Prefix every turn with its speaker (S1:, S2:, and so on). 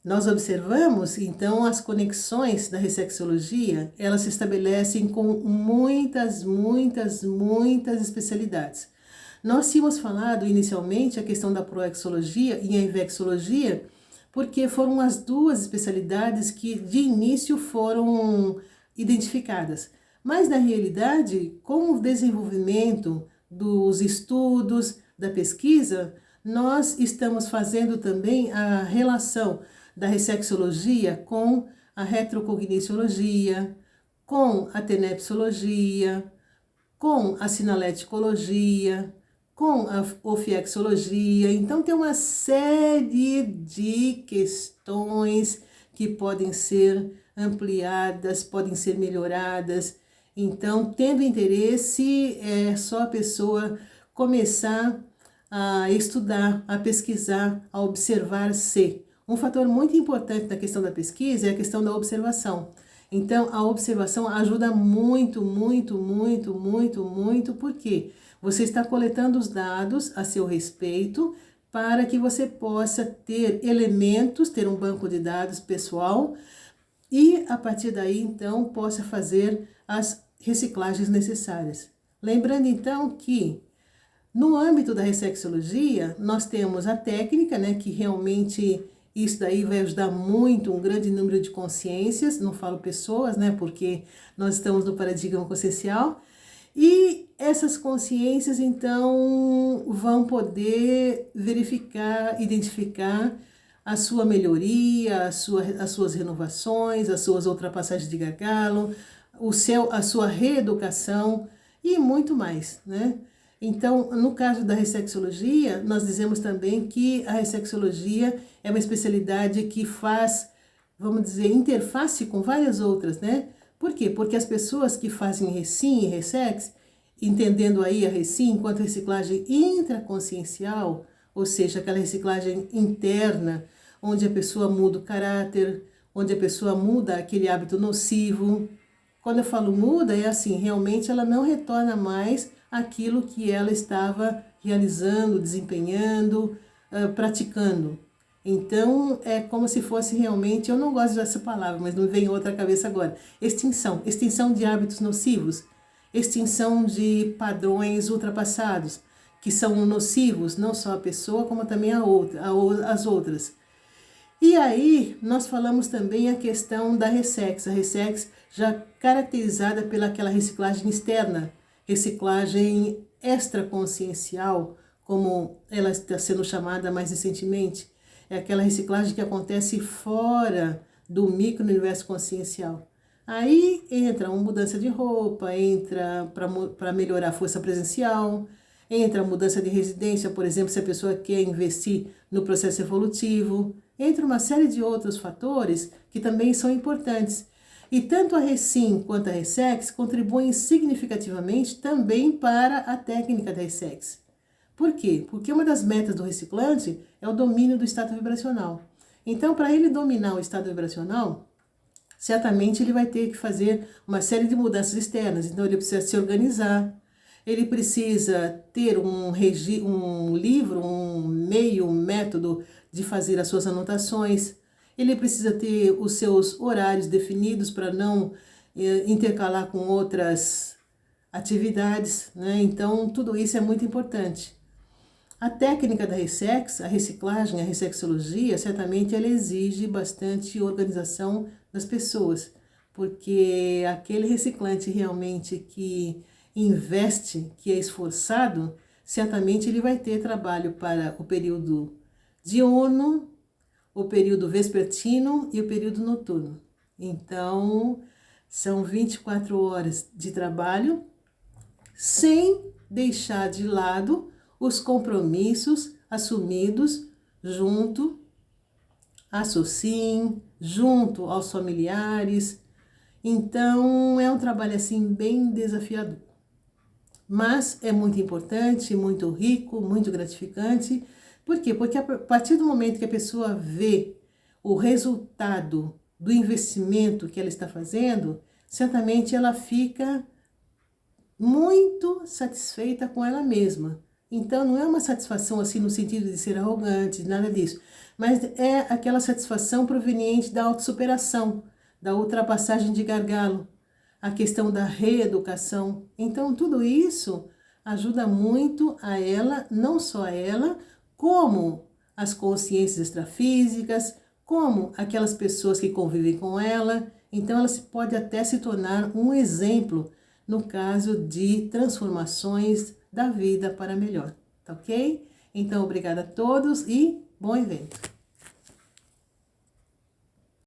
S1: Nós observamos, então, as conexões da ressexologia, elas se estabelecem com muitas especialidades. Nós tínhamos falado inicialmente a questão da proexologia e a infecciologia, porque foram as duas especialidades que de início foram identificadas. Mas, na realidade, com o desenvolvimento dos estudos, da pesquisa, nós estamos fazendo também a relação da ressexologia com a retrocogniciologia, com a tenepsologia, com a sinaléticologia, com a ofiexologia. Então, tem uma série de questões que podem ser ampliadas, podem ser melhoradas. Então, tendo interesse, é só a pessoa começar a estudar, a pesquisar, a observar-se. Um fator muito importante na questão da pesquisa é a questão da observação. Então, a observação ajuda muito, porque você está coletando os dados a seu respeito para que você possa ter elementos, ter um banco de dados pessoal e, a partir daí, então, possa fazer as reciclagens necessárias. Lembrando, então, que no âmbito da ressexologia, nós temos a técnica, né, que realmente isso daí vai ajudar muito um grande número de consciências, não falo pessoas, né, porque nós estamos no paradigma consciencial, e essas consciências, então, vão poder verificar, identificar a sua melhoria, as suas renovações, as suas ultrapassagens de gargalo, a sua reeducação e muito mais, né? Então, no caso da ressexologia, nós dizemos também que a ressexologia é uma especialidade que faz, vamos dizer, interface com várias outras, né? Por quê? Porque as pessoas que fazem recim e ressex, entendendo aí a recim enquanto reciclagem intraconsciencial, ou seja, aquela reciclagem interna, onde a pessoa muda o caráter, onde a pessoa muda aquele hábito nocivo. Quando eu falo muda, é assim, realmente ela não retorna mais aquilo que ela estava realizando, desempenhando, praticando. Então, é como se fosse realmente, eu não gosto dessa palavra, mas não vem outra cabeça agora, extinção de hábitos nocivos, extinção de padrões ultrapassados, que são nocivos, não só a pessoa, como também as outras. E aí, nós falamos também a questão da ressex, a ressex já caracterizada pelaquela reciclagem externa, reciclagem extraconsciencial, como ela está sendo chamada mais recentemente, é aquela reciclagem que acontece fora do micro-universo consciencial. Aí entra uma mudança de roupa, entra para melhorar a força presencial, entra a mudança de residência, por exemplo, se a pessoa quer investir no processo evolutivo, entra uma série de outros fatores que também são importantes. E tanto a recim quanto a ressex contribuem significativamente também para a técnica da ressex. Por quê? Porque uma das metas do reciclante é o domínio do estado vibracional. Então, para ele dominar o estado vibracional, certamente ele vai ter que fazer uma série de mudanças externas. Então, ele precisa se organizar, ele precisa ter um livro, um meio, um método de fazer as suas anotações. Ele precisa ter os seus horários definidos para não intercalar com outras atividades, né? Então, tudo isso é muito importante. A técnica da ressex, a reciclagem, a ressexologia, certamente ela exige bastante organização das pessoas, porque aquele reciclante realmente que investe, que é esforçado, certamente ele vai ter trabalho para o período diurno, o período vespertino e o período noturno. Então, são 24 horas de trabalho, sem deixar de lado os compromissos assumidos junto à SOCIM, junto aos familiares. Então, é um trabalho assim bem desafiador. Mas é muito importante, muito rico, muito gratificante. Por quê? Porque a partir do momento que a pessoa vê o resultado do investimento que ela está fazendo, certamente ela fica muito satisfeita com ela mesma, Então, não é uma satisfação assim no sentido de ser arrogante, nada disso. Mas é aquela satisfação proveniente da autossuperação, da ultrapassagem de gargalo, a questão da reeducação. Então, tudo isso ajuda muito a ela, não só a ela, como as consciências extrafísicas, como aquelas pessoas que convivem com ela. Então, ela pode até se tornar um exemplo no caso de transformações da vida para melhor, tá ok? Então, obrigada a todos e bom evento!